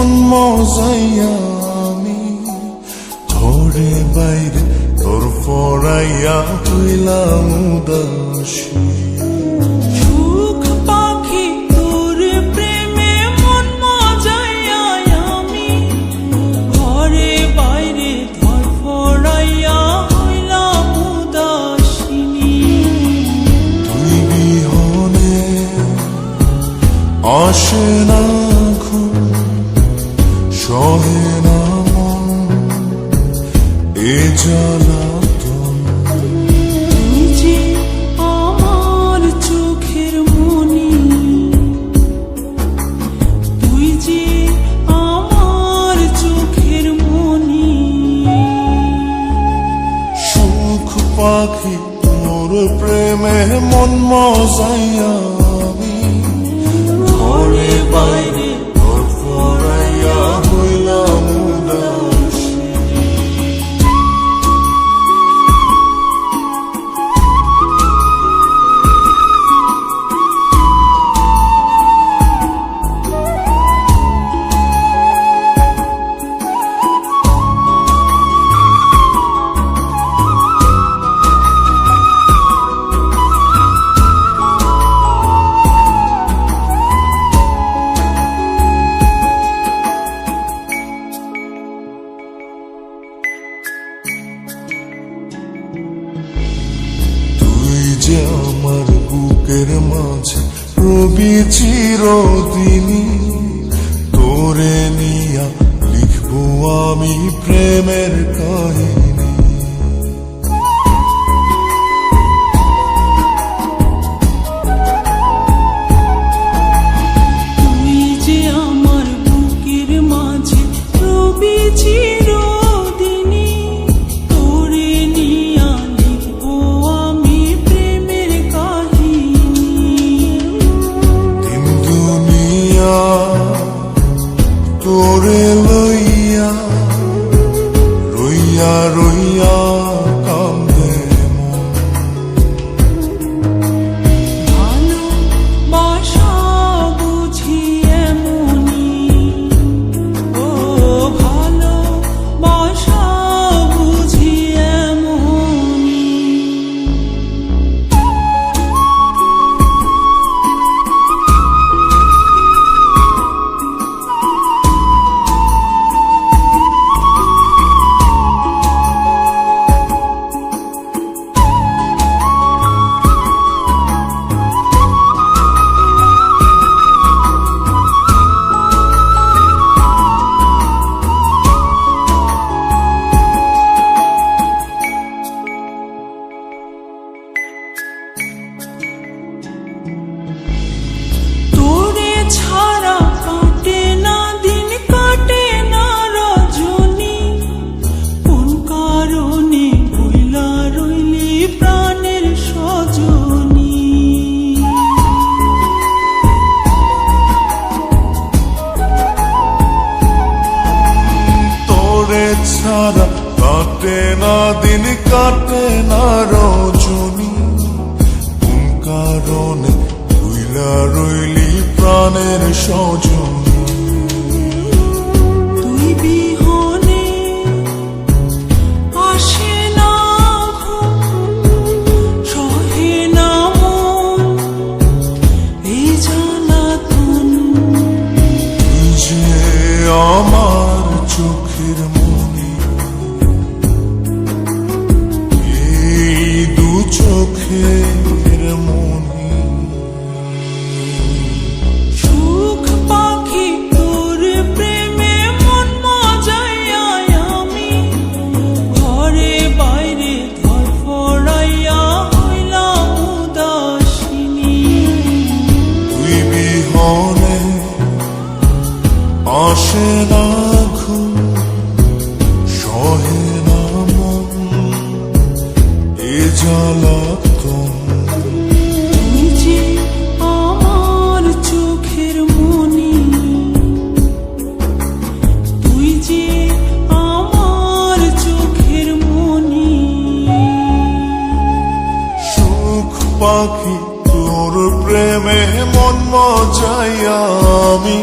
মন মজাইয়া আমি ঘরে বাইরে তোর পড়াইয়া হইলাম উদাসী। সুখ পাখি তোর প্রেমে মন মজাইয়া আমি ঘরে বাইরে ধর পড়াইয়া হইলাম উদাসিনী। তুই বিহনে আসে না ঘুম, সহে না মন এ জ্বালাতন। তুই যে আমার চোখের মনি, তুই যে আমার চোখের মনি। সুখ পাখি তোর প্রেমে মন মজাইয়া আমি ঘরে বাইরে তোর পড়াইয়া হইলাম উদাসী। যে আমার বুকের মাঝে রবি চিরদিনই, তোরে নিয়া লিখবো আমি প্রেমের কাহিনী। তুই যে আমার বুকের মাঝে রবি চিরদিনই, তোরে নিয়া লিখবো আমি প্রেমের কাহিনী। দিন দুনিয়া তোরে লইয়া রইয়া রইয়া কান্দে মন। ভালোবাসা বুঝি এমনি, ও ভালোবাসা বুঝি এমনি। তোরে ছাড়া কাটে না দিন, কাটে না রজনী। কোন কারণে ভুইলা রইলি প্রাণের সজনী। তোরে ছাড়া কাটে না দিন, কাটে না রজনী। কোন কারণে ভুইলা রইলি প্রাণের সজনী। তুই বিহনে আসে না ঘুম, সহে না মন এই জ্বালাতন। তুই যে আমার চোখের মনি, এই দু চোখের মনি। সুখ পাখি তোর প্রেমে মন মজাইয়া আমি ঘরে বাইরে ধর পড়াইয়া হইলাম উদাসিনী। তুই বিহনে আসে না ঘুম, সহে না মন এ জ্বালাতন। তুই যে আমার চোখের মনি, তুই যে আমার চোখের মনি। সুখ পাখি তোর প্রেমে মন মজাইয়া আমি